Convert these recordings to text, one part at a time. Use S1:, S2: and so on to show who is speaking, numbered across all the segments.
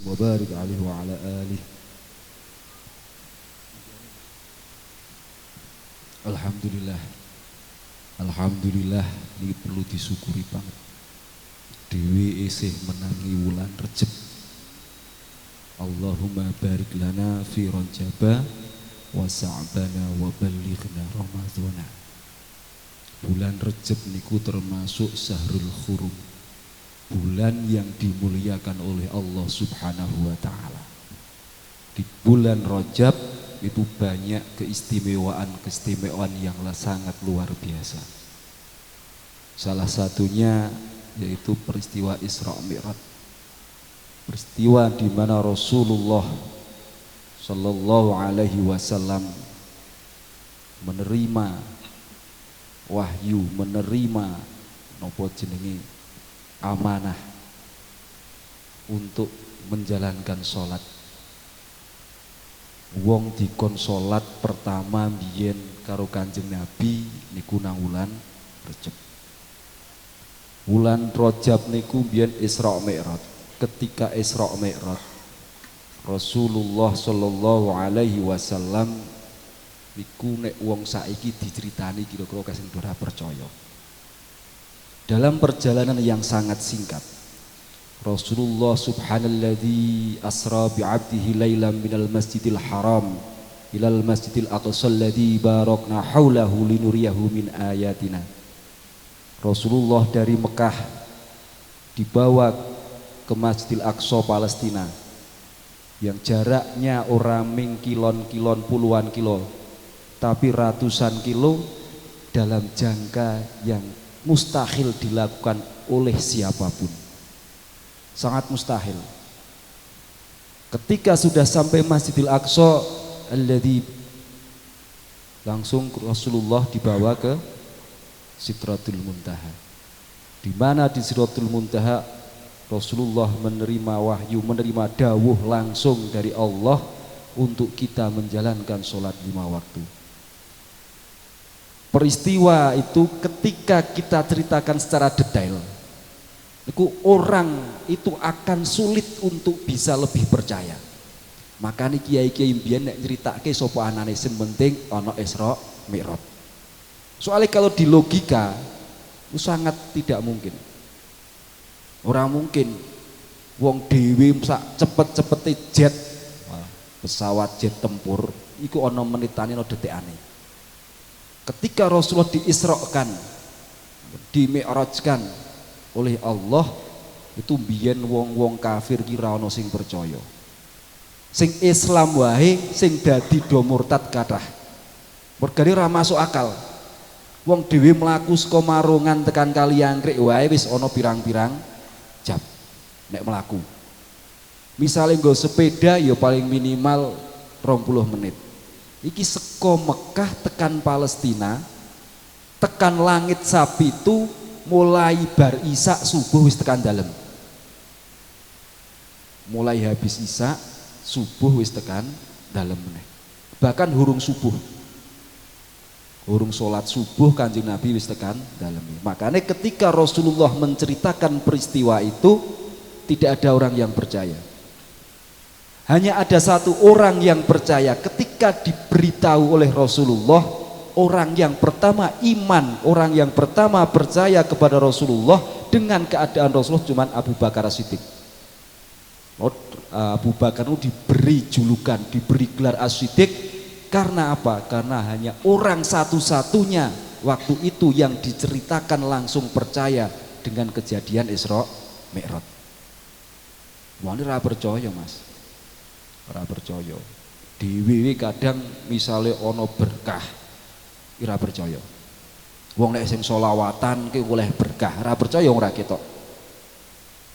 S1: wa barik alaihi wa ala alihi. Alhamdulillah. Alhamdulillah ini perlu disyukuri banget. Dewi isih menangi wulan Rejab. Allahumma barik lana fi Rajaba wa sa'bana wa ballighna Ramadhana. Bulan Rejab niku termasuk Syahrul Hurum, bulan yang dimuliakan oleh Allah Subhanahu wa taala. Di bulan Rajab itu banyak keistimewaan yang sangat luar biasa. Salah satunya yaitu peristiwa Isra Mi'raj. Peristiwa di mana Rasulullah Shallallahu Alaihi Wasallam menerima wahyu, menerima nopo jenenge amanah untuk menjalankan sholat. Wong dikon sholat pertama biyen karo Kanjeng Nabi niku nang wulan Rajab. Wulan Rajab niku biyen Isra Mi'raj. Ketika Isra Mi'raj, Rasulullah Shallallahu Alaihi Wasallam niku nek wong saiki diceritani kira-kira kasing ora percaya. Dalam perjalanan yang sangat singkat, Rasulullah subhanalladzi asra bi'abdihi laylan minal masjidil haram ilal masjidil aqsa alladzi barakna haulahu linuriyahu min ayatina. Rasulullah dari Mekah dibawa ke Masjidil Aqsa Palestina yang jaraknya orang mingkilon-kilon puluhan kilo, tapi ratusan kilo dalam jangka yang mustahil dilakukan oleh siapapun. Sangat mustahil. Ketika sudah sampai Masjidil Aqsa alladzi, langsung Rasulullah dibawa ke Sidratul Muntaha. Di mana di Sidratul Muntaha Rasulullah menerima wahyu, menerima dawuh langsung dari Allah untuk kita menjalankan sholat 5 waktu. Peristiwa itu ketika kita ceritakan secara detail, orang itu akan sulit untuk bisa lebih percaya. Makanya kiai-kiai mbiyen nek nyeritake sapa anane sing penting ana Isra Mi'raj. Soalnya kalau di logika itu sangat tidak mungkin. Orang mungkin wong dhewe sak cepet-cepete jet, pesawat jet tempur iku ana menitane ana detikane. Ketika Rasulullah diisrokan, dimi'rajkan oleh Allah, itu biyen wong-wong kafir ki ra ana sing percaya. Sing Islam wae sing dadi do murtad kathah. Mergane ra masuk akal. Wong dhewe mlaku saka Marungan tekan Kaliangkrik wae wis ana pirang-pirang jam nek mlaku. Misale nggo sepeda ya paling minimal 20 menit. Iki saka Mekah tekan Palestina, tekan langit sapi itu mulai bar Isya subuh wis tekan dalem. Mulai habis Isya subuh wis tekan dalem meneh. Bahkan hurung subuh. Urung sholat subuh Kanjeng Nabi wis tekan dalem. Makanya ketika Rasulullah menceritakan peristiwa itu tidak ada orang yang percaya. Hanya ada satu orang yang percaya. Ketika diberitahu oleh Rasulullah, orang yang pertama iman, orang yang pertama percaya kepada Rasulullah dengan keadaan Rasulullah cuma Abu Bakar As-Siddiq. Abu Bakar itu diberi julukan, diberi gelar As-Siddiq. Karena apa? Karena hanya orang satu-satunya waktu itu yang diceritakan langsung percaya dengan kejadian Isra Mi'raj. Wong ora percaya, Mas. Ora percaya. Dhewe kadang misale ana berkah, ora percaya. Wong nek sing selawatan ki oleh berkah, ora percaya ora ketok.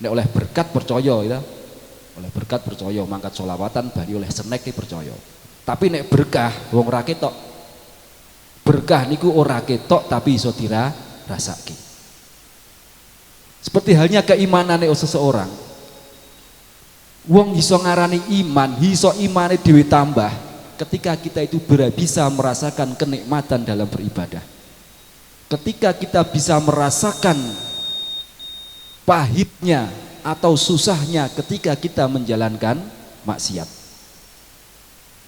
S1: Nek oleh berkat percaya ya. Oleh berkat percaya, mangkat selawatan bari oleh snack ki percaya. Tapi nek berkah wong ora ketok. Berkah niku ora ketok tapi iso dirasake. Seperti halnya keimanane seseorang. Wong iso ngarani iman, iso imane dhewe tambah ketika kita itu bisa merasakan kenikmatan dalam beribadah. Ketika kita bisa merasakan pahitnya atau susahnya ketika kita menjalankan maksiat.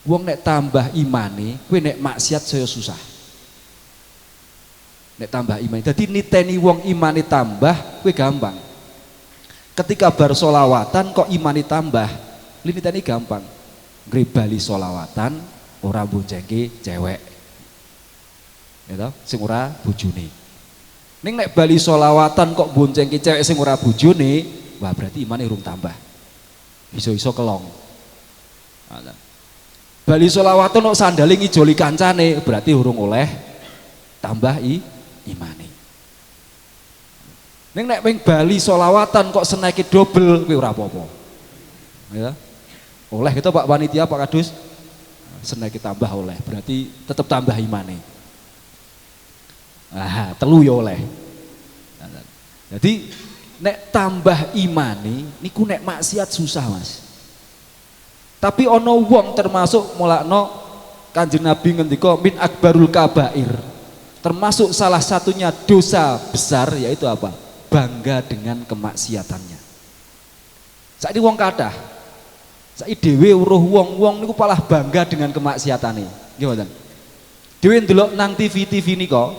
S1: Wong nek tambah imane, kowe nek maksiat saya susah. Nek tambah imane. Dadi niteni wong imane tambah kowe gampang. Ketika bar solawatan kok imane tambah, niteni gampang. Ngribali solawatan ora boncengke cewek. Ya toh, sing ora bojone. Ning nek bali solawatan kok boncengke cewek sing ora bojone, wah berarti imane urung tambah. Iso-iso kelong. Bali solawatan kok sandale ngijoli kancane, berarti urung oleh tambah imane. Ning nek ping bali solawatan kok seneke dobel kuwi ora apa-apa. Ya. Oleh gitu Pak Panitia, Pak Kadus. Seneke tambah oleh, berarti tetap tambah imane. Ah, telu ya oleh. Jadi nek tambah imane niku nek maksiat susah, Mas. Tapi ono wong termasuk mulakno Kanjeng Nabi ngendika min akbarul kabair. Termasuk salah satunya dosa besar yaitu apa? Bangga dengan kemaksiatannya. Saiki wong kathah. Saiki dhewe weruh wong-wong niku palah bangga dengan kemaksiatane. Nggih mboten? Dhewe ndelok nang TV nika,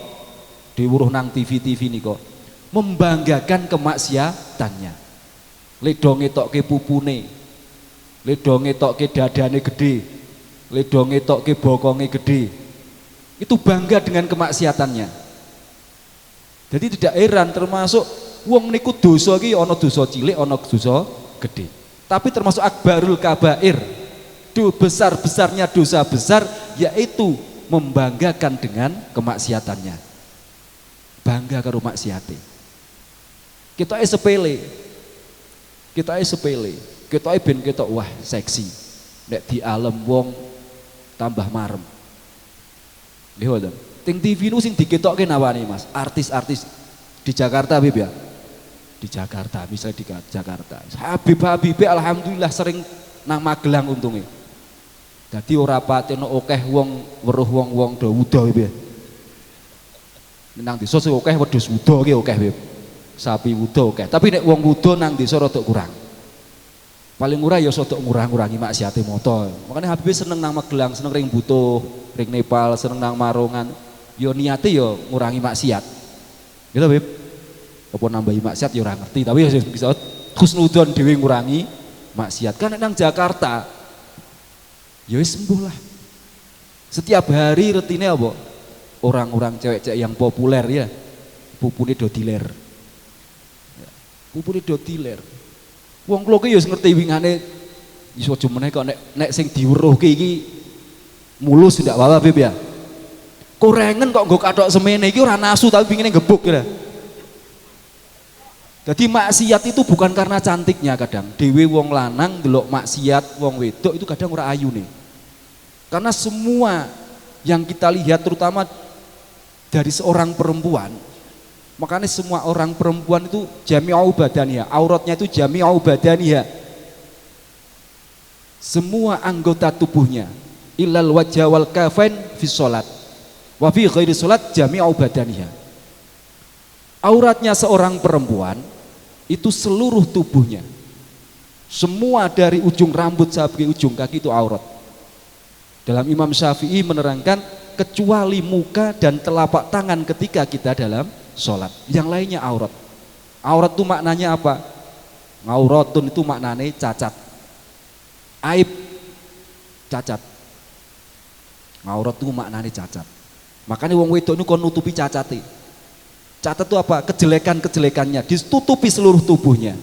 S1: dhewe weruh nang TV nika membanggakan kemaksiatannya. Ledo ngetokke pupune, ledo ngetokke dadane gede, ledo ngetokke bokonge gede. Itu bangga dengan kemaksiatannya. Jadi tidak heran termasuk wong niku dosa iki ana dosa cilik, ana dosa gede. Tapi termasuk akbarul kabair. Besar-besarnya dosa besar yaitu membanggakan dengan kemaksiatannya. Bangga karo maksiate. Kita sepele. Kita ben ketok wah seksi. Nek di alam wong tambah marem. Nggih mboten. Ting TV nu sing diketokke nawane Mas, artis-artis di Jakarta Habib ya. Di Jakarta, misalnya di Jakarta. Habib alhamdulillah sering nang Magelang untungnya. Dadi ora patene akeh wong weruh wong-wong do wuda Habib ya. Nang desa sing akeh wedhus wuda ki akeh Habib. Sapi wuda akeh. Tapi nek wong wuda nang desa rada kurang. Paling murah ya sok ngurang-ngurangi maksiate moto. Makanya Habib seneng nang Magelang, seneng ring Butuh, ring Nepal, seneng nang Marongan. Yo niate yo ngurangi maksiat. Gitu Habib. Apa nambahi maksiat ya ora ngerti, tapi ya bisa husnudon dhewe ngurangi maksiat. Kan nang Jakarta ya wis sembuh lah. Setiap hari rutine apa? Orang-orang cewek-cewek yang populer ya, pupune do diler. Pupune do diler. Wong kula ki ya ngerti wingane iso aja meneh kok nek sing diweruhke iki mulus ndak apa-apa Bib ya. Korengen kok nggo kathok semene iki ora nasu tapi pingine gebuk kira. Jadi maksiat itu bukan karena cantiknya kadang. Dewe wong lanang delok maksiat wong wedok itu kadang ora ayu nih. Karena semua yang kita lihat terutama dari seorang perempuan, makanya semua orang perempuan itu jami'u badaniyah, auratnya itu jami'u badaniyah. Semua anggota tubuhnya illal wajha wal kafain fi sholat wa fi ghairi sholat jami'u badaniyah. Auratnya seorang perempuan itu seluruh tubuhnya, semua dari ujung rambut sampai ujung kaki itu aurat. Dalam Imam Syafi'i menerangkan kecuali muka dan telapak tangan ketika kita dalam sholat, yang lainnya aurat. Aurat itu maknanya apa? Auratun itu maknanya cacat, aib, cacat. Aurat itu maknanya cacat. Makanya wong wedok itu kon nutupi cacate. Catat itu apa? Kejelekan-kejelekannya ditutupi seluruh tubuhnya.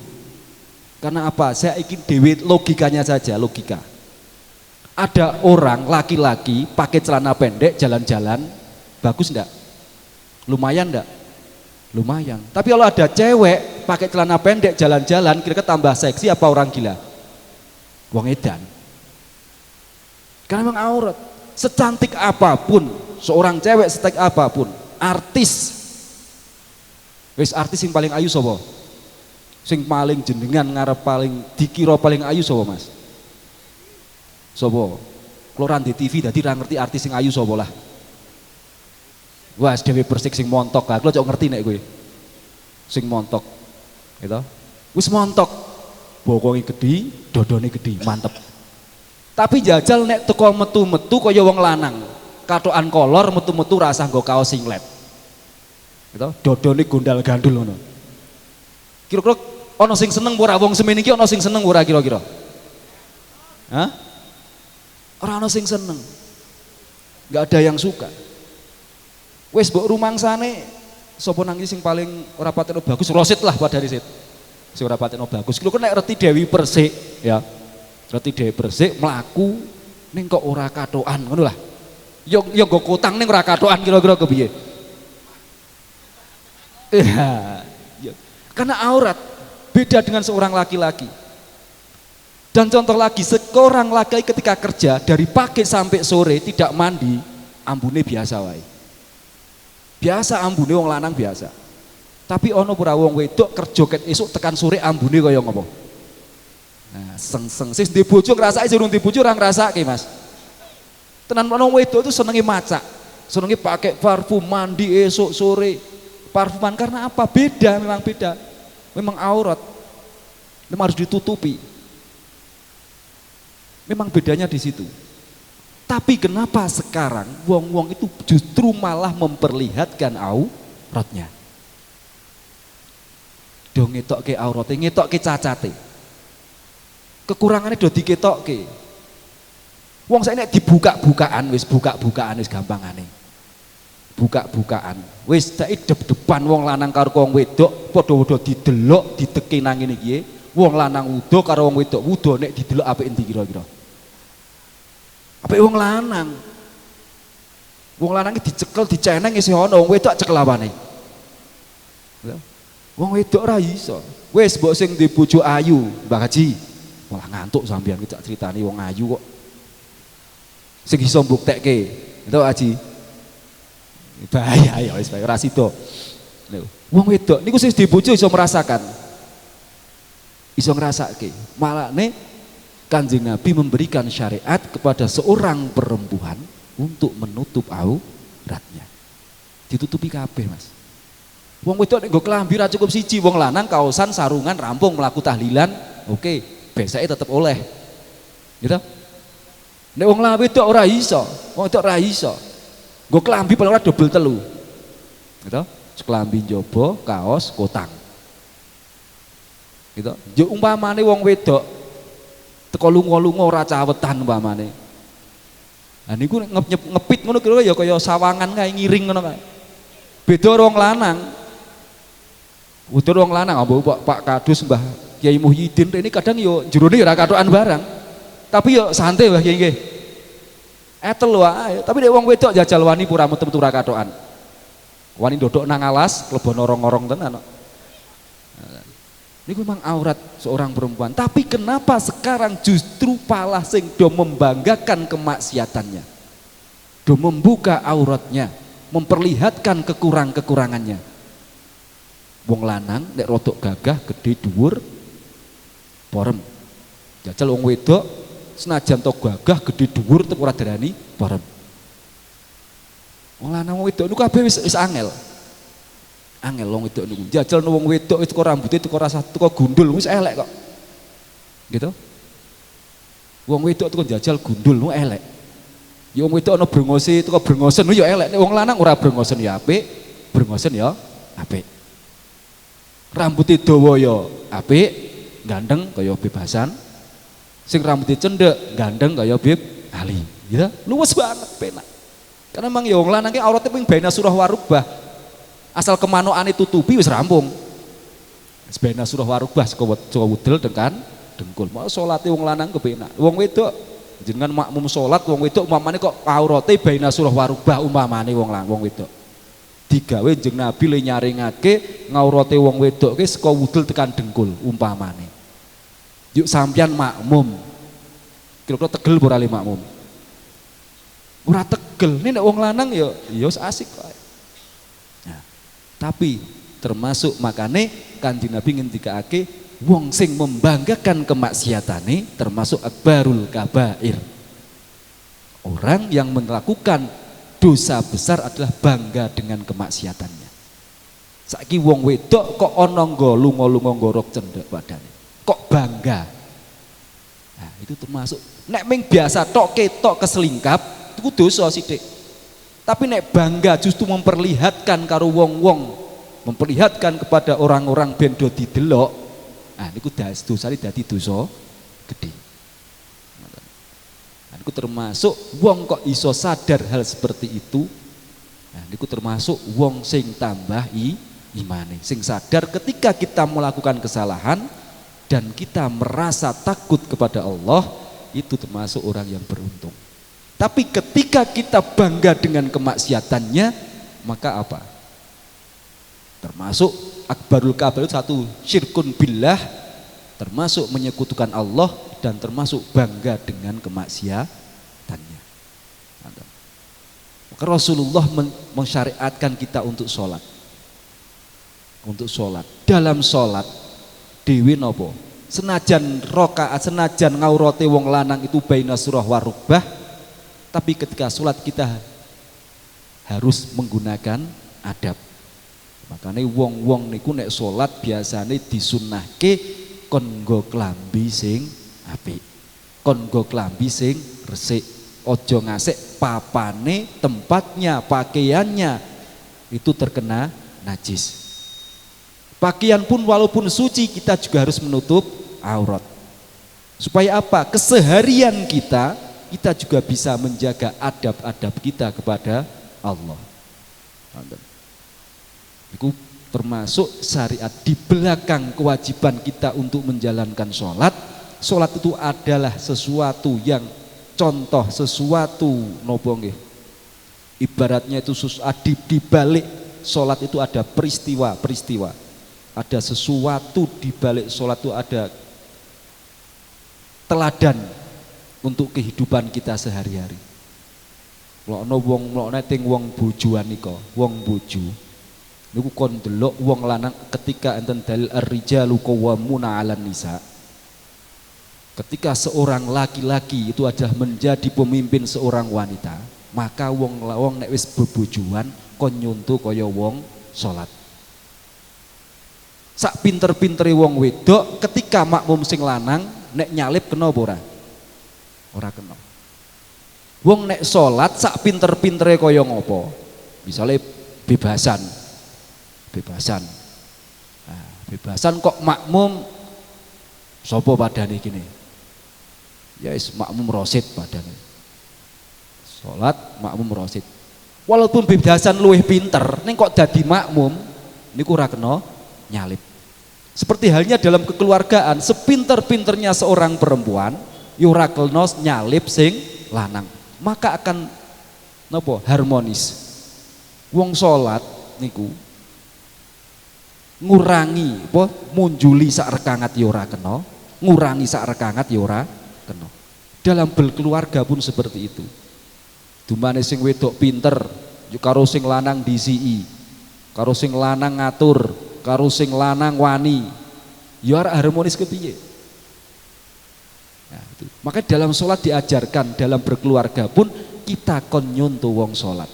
S1: Karena apa? Saya ingin dewe logikanya saja, logika. Ada orang laki-laki pakai celana pendek jalan-jalan, bagus enggak? Lumayan enggak? Lumayan. Tapi kalau ada cewek pakai celana pendek jalan-jalan, kira-kira tambah seksi apa orang gila? Wong edan. Karena memang aurat. Secantik apapun, seorang cewek secantik apapun, artis. Wis artis sing paling ayu sapa? Sing paling jenengan ngarep paling dikira paling ayu sapa Mas? Sapa? Kula ra di TV dadi ra ngerti artis sing ayu sapa lah. Wah, dhewe persik sing montok. Kula cok ngerti nek kowe. Sing montok. Gitu. Wis montok. Bokonge gedhi, dodone gedhi, mantep. Tapi jajal nek teko metu-metu kaya wong lanang. Katokan kolor metu-metu rasa nggo kaos singlet. Gitu, dodone gondal gandul ngono. Kira-kira ana sing seneng ora wong semene iki ana sing seneng ora kira-kira? Hah? Ora ana sing seneng. Enggak ada yang suka. Wis mbok rumangsane sapa nang sing paling ora pateno bagus Rosid lah pada riset. Sing ora pateno bagus. Kira-kira nek Reti Dewi Persik ya. Reti Dewi Persik mlaku ning kok ora katokan ngono lah. Ya nggo kutang ning ora katokan kira-kira kepiye? Ya. Karena aurat beda dengan seorang laki-laki. Dan contoh lagi, seorang laki ketika kerja dari pagi sampai sore tidak mandi, ambune biasa wae. Biasa ambune wong lanang biasa. Tapi ono pura wong wedok kerja ket esuk tekan sore ambune kaya ngopo? Nah, seng-seng sis di bojo ngrasake durung di bojo ora ngrasake, Mas. Tenan wong wedok itu senenge macak, senenge pakai parfum mandi esuk sore. Parfuman karena apa? Beda, memang beda. Memang aurat. Memang harus ditutupi. Memang bedanya di situ. Tapi kenapa sekarang wong-wong itu justru malah memperlihatkan auratnya? Do ngetokke aurate, ngetokke cacate. Kekurangannya do diketokke. Wong saiki nek dibuka-bukaan wis buka-bukaan wis gampangane. Buka-bukaan. Wis saiki depan wong lanang karo wong wedok padha-padha didelok, diteki nang ngene iki. Wong lanang wudo karo wong wedok wudo nek didelok apik endi kira-kira? Apik wong lanang. Wong lanang iki dicekel, diceneng isih ana, wong wedok cekel apane? Wong wedok ora iso. Wis mbok sing di bojo ayu, Mbak Haji. Malah ngantuk sampean iki critani wong ayu kok. Sing iso mbuktekke, entuk Haji. Bahaya ya wis bae ora sida. Wong wedok niku sing di bojo iso merasakan. Iso ngrasake. Malane Kanjeng Nabi memberikan syariat kepada seorang perempuan untuk menutup auratnya. Ditutupi kabeh, Mas. Wong wedok nek nggo klambi ra cukup siji, wong lanang kaosan, sarungan, rampung mlaku tahlilan, oke, besake tetep oleh. Gitu? Nek wong lanang wedok ora iso, wong wedok ora iso. Nggo klambi paling ora double telu. Gitu? Klambi njaba, kaos, kotang. Gitu. Yo umpamane wong wedok teko lunga-lunga ora cawetan umpamane. Lah niku ngepit ngono kira ya kaya sawangan kae ngiring ngono kae. Beda wong lanang. Utur wong lanang mbok Pak Kadus Mbah Kiai Muhyiddin ini kadang yo jerone ora katokan barang. Tapi yo santai Mbah Kiai nggih. Etel wae, tapi nek wong wedok jajal wani pura metu-metu ora katokan. Wani ndodok nang alas, klebon orong-orong tenan kok. Ini memang aurat seorang perempuan. Tapi kenapa sekarang justru malah sing do membanggakan kemaksiatannya, do membuka auratnya, memperlihatkan kekurangannya. Wong lanang nek rodok gagah, gede dhuwur, porem. Jajal wong wedok senajan to gagah, gede dhuwur tetep ora darani porem. Wong lanang wong wedok niku kabeh wis angel. Angel wong wedok niku. Jajal wong wedok itu kok rambutnya teko rasa teko gundul wis elek kok. Gitu. Wong wedok teko jajal gundul nu elek. Ya wong wedok ana brengose teko brengosen ya elek. Nek wong lanang ora brengosen ya apik, brengosen ya apik. Rambutnya dawa ya apik, gandeng kaya bebasan. Sing rambutnya cendhek, gandeng kaya Bib Ali. Ya, luwes banget penak. Karena memang ya wong lanang ki aurate ping baina surah warubah. Asal kemanokane tutupi wis rampung. Wis baina surah warubah saka wudel tekan dengkul. Mau salate wong lanang kepenak. Wong wedok jenengan makmum salat wong wedok umpamane kok aurate baina surah warubah umpamane wong wedok. Digawe jeneng Nabi le nyaringake ngaurate wong wedok ki saka wudel tekan dengkul umpamane. Yuk sampeyan makmum. Kira-kira tegel ora le makmum? Ora tegel. Nek wong lanang ya asik kok. Nah, tapi termasuk makane Kanjeng Nabi ngendikake wong sing membanggakan kemaksiatane termasuk akbarul kabair. Orang yang melakukan dosa besar adalah bangga dengan kemaksiatannya. Saiki wong wedok kok ana lunga-lunga ngorok cendhek badane. Kok bangga. Nah, itu termasuk nek ming biasa tok ketok keselingkap itu dosa sithik. Tapi nek bangga justru memperlihatkan karo wong-wong, memperlihatkan kepada orang-orang ben do didelok. Nah niku dosane dadi dosa gede. Nah, niku termasuk wong kok iso sadar hal seperti itu. Nah niku termasuk wong sing tambah imane, sing sadar ketika kita melakukan kesalahan dan kita merasa takut kepada Allah, itu termasuk orang yang beruntung. Tapi ketika kita bangga dengan kemaksiatannya, maka apa? Termasuk akbarul kabair itu satu, syirkun billah, termasuk menyekutukan Allah dan termasuk bangga dengan kemaksiatannya. Maka Rasulullah mensyariatkan kita untuk sholat. Untuk sholat, dalam sholat dewi nopo senajan rokaat, senajan ngaurate wong lanang itu baina surah warubah, tapi ketika sholat kita harus menggunakan adab. Makanya wong-wong niku nek sholat biasanya disunnahke kon nggo klambi sing apik, kon nggo klambi sing resik, ojo ngasek papane, tempatnya, pakaiannya itu terkena najis. Pakaian pun walaupun suci kita juga harus menutup aurat. Supaya apa? Keseharian kita juga bisa menjaga adab-adab kita kepada Allah. Itu termasuk syariat di belakang kewajiban kita untuk menjalankan sholat. Sholat itu adalah sesuatu yang contoh, sesuatu nopo nggih. Ibaratnya itu di balik sholat itu ada peristiwa. Ada sesuatu di balik sholat itu, ada teladan untuk kehidupan kita sehari-hari. Lokno wong bojoan nika, wong bojo niku kon delok wong lanang ketika enten dalil ar-rijalu qawwamuna 'alan nisa. Ketika seorang laki-laki itu adalah menjadi pemimpin seorang wanita, maka wong nek wis bebojoan kon nyuntu kaya wong salat. Sak pinter-pintere wong wedok ketika makmum sing lanang nek nyalip kena apa ora? Ora kena. Wong nek salat sak pinter-pintere kaya ngopo? Misale bebasan. Nah, bebasan kok makmum sapa padane kene? Ya wis makmum rosid padane. Salat makmum rosid. Walaupun bebasan luwih pinter, ning kok dadi makmum niku ora kena nyalip. Seperti halnya dalam kekeluargaan, sepinter-pinternya seorang perempuan ya ora kena nyalip sing lanang, maka akan napa harmonis. Wong salat niku ngurangi apa munjuli sak rekangat ya ora kena, ngurangi sak rekangat ya ora kena. Dalam berkeluarga pun seperti itu. Dumane sing wedok pinter yo karo sing lanang disiki, karo sing lanang ngatur, karo sing lanang wani, ya harmonis kepiye? Nah, itu. Maka dalam sholat diajarkan, dalam berkeluarga pun kita kon nyuntu wong sholat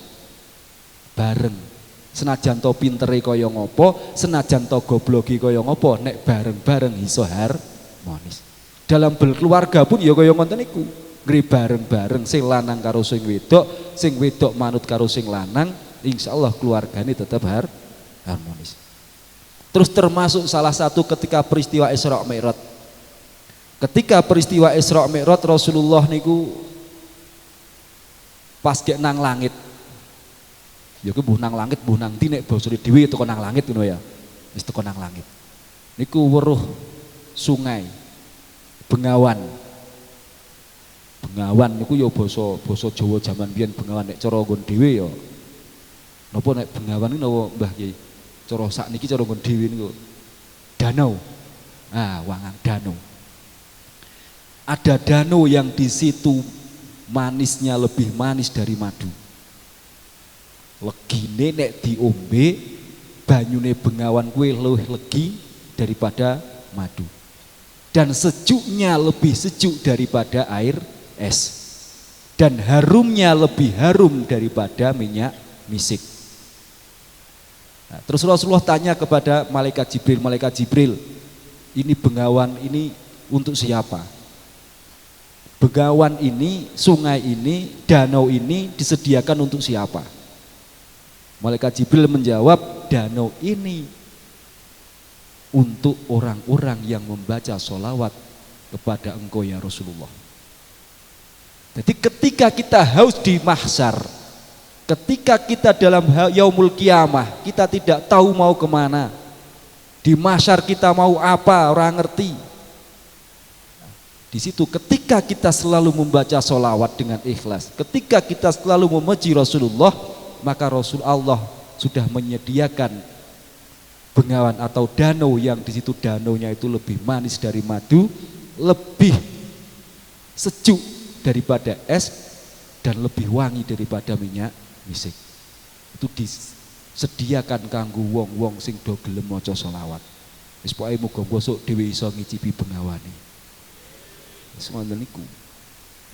S1: bareng. Senajan to pintere kaya ngopo, senajan to goblogi kaya ngopo, nek bareng-bareng iso harmonis. Dalam berkeluarga pun ya kaya ngoten niku. Ngri bareng-bareng sing lanang karo sing wedok manut karo sing lanang, insyaallah keluargane tetap harmonis. Terus termasuk salah satu ketika peristiwa Isra Mi'raj. Ketika peristiwa Isra Mi'raj Rasulullah niku pas gek nang langit. Ya ku mbuh nang langit, mbuh nang ndi nek basane dhewe teko nang langit ngono ya. Wis teko nang langit. Niku weruh sungai Bengawan. Bengawan niku ya basa Jawa jaman biyen Bengawan nek cara nggon dhewe ya. Napa nek Bengawan niku napa Mbah Kyai? Cara sakniki cara nggon dhewe niku danau. Ah, wangang danau. Ada danau yang di situ manisnya lebih manis dari madu. Legine nek diombe banyune Bengawan kuwi luwih legi daripada madu. Dan sejuknya lebih sejuk daripada air es. Dan harumnya lebih harum daripada minyak misik. Nah, terus Rasulullah tanya kepada malaikat Jibril, ini bengawan ini untuk siapa? Bengawan ini, sungai ini, danau ini disediakan untuk siapa? Malaikat Jibril menjawab, danau ini untuk orang-orang yang membaca sholawat kepada engkau ya Rasulullah. Jadi ketika kita haus di mahsyar, ketika kita dalam yaumul kiamah, kita tidak tahu mau kemana. Di mahsyar kita mau apa, orang ngerti. Di situ ketika kita selalu membaca sholawat dengan ikhlas, ketika kita selalu memuji Rasulullah, maka Rasulullah sudah menyediakan bengawan atau danau yang di situ danaunya itu lebih manis dari madu, lebih sejuk daripada es, dan lebih wangi daripada minyak misik. Itu disediakan kanggo wong-wong sing do gelem maca selawat. Wis pokoke muga-muga sok dhewe iso ngicipi bengawane. Wis ngoten niku.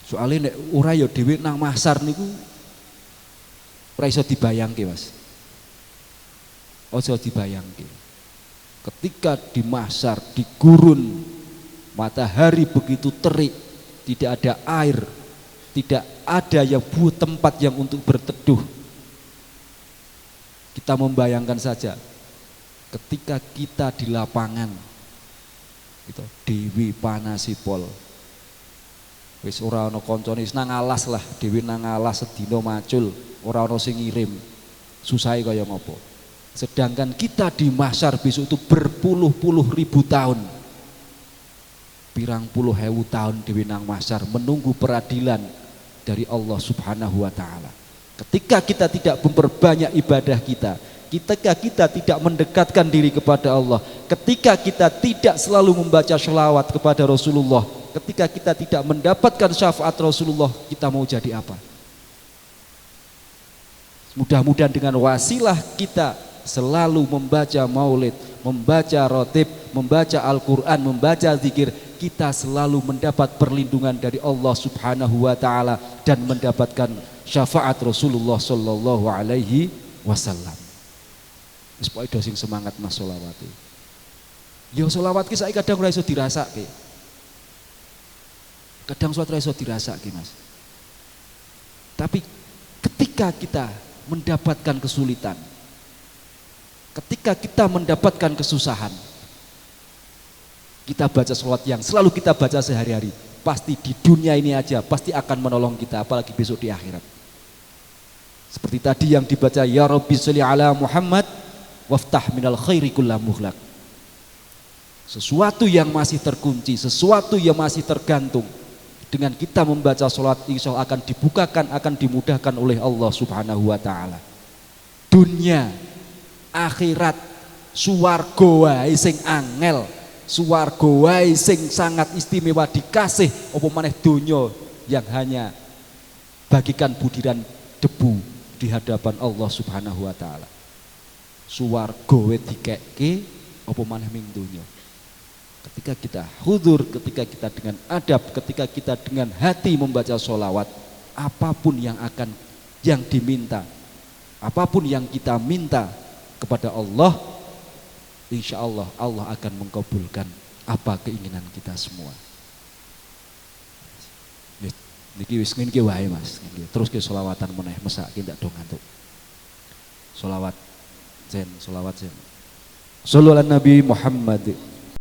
S1: Soale nek ora ya dhewe nang mahsyar niku ora iso dibayangke, Mas. Ojo dibayangke. Ketika di mahsyar, di gurun, matahari begitu terik, tidak ada air, tidak ada yang tempat yang untuk berteduh. Kita membayangkan saja ketika kita di lapangan gitu, dewi panasipol wis ora ana kancane nang alas lah, dewi nang alas sedina macul, ora ana sing ngirim, susahe kaya ngopo. Sedangkan kita di mahsyar besok itu berpuluh-puluh ribu tahun, pirang puluh hewu tahun dewi nang mahsyar menunggu peradilan dari Allah Subhanahu wa ta'ala. Ketika kita tidak memperbanyak ibadah kita, ketika kita tidak mendekatkan diri kepada Allah, ketika kita tidak selalu membaca sholawat kepada Rasulullah, ketika kita tidak mendapatkan syafaat Rasulullah, kita mau jadi apa? Mudah-mudahan dengan wasilah kita selalu membaca maulid, membaca rotib, membaca Al-Quran, membaca zikir, kita selalu mendapat perlindungan dari Allah Subhanahu wa ta'ala dan mendapatkan syafaat Rasulullah sallallahu alaihi wasallam. Wis pokoke do sing semangat Mas sholawate. Ya sholawat ki saiki kadang ora iso dirasake. Kadang suatu ora iso dirasake, Mas. Tapi ketika kita mendapatkan kesulitan, ketika kita mendapatkan kesusahan, kita baca sholawat yang selalu kita baca sehari-hari, pasti di dunia ini aja pasti akan menolong kita, apalagi besok di akhirat. Seperti tadi yang dibaca, ya Rabbi sholli ala Muhammad waftah minal khairi kullah mughlaq. Sesuatu yang masih terkunci, sesuatu yang masih tergantung, dengan kita membaca sholawat insya Allah akan dibukakan, akan dimudahkan oleh Allah Subhanahu wa ta'ala. Dunia, akhirat, swarga wae sing angel, swarga wae sing sangat istimewa dikasih, apa maneh donya yang hanya bagikan budiran debu di hadapan Allah Subhanahu wa ta'ala. Swarga wae dikekke, apa maneh ming donya. Ketika kita hudur, ketika kita dengan adab, ketika kita dengan hati membaca sholawat, apapun yang diminta, apapun yang kita minta kepada Allah, insya Allah Allah akan mengabulkan apa keinginan kita semua. Niki wis ngene iki wae Mas. Terus ke sholawatan meneh mesake ndak do ngantuk. Sholawat jen. Sholawat jen. Shallallahu Nabi Muhammad.